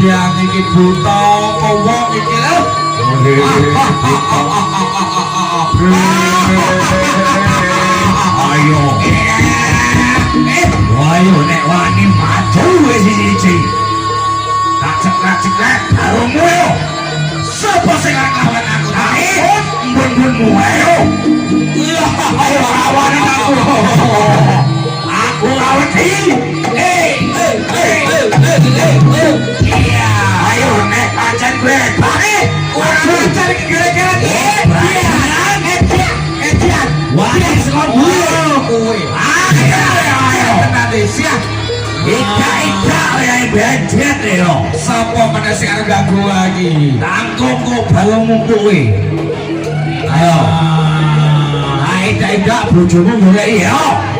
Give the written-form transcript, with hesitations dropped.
Dia iki buta apa wong iki lho. Ayo. Ayo nek wani maju wis siji. Tak ceklek barumu yo. Sopo sing arep lawan aku? Mbun-mbunmu ayo. Ayo lawan aku. Aku lawan iki. Ayo nek pancen gue pare ora cari gara-gara Edian wani sekon kuwi ayo tenan siap ika ya bedet yo sapa meneh sing arep ganggu lagi tangkungku balungmu kuwi ayo ayo bojomu golek yo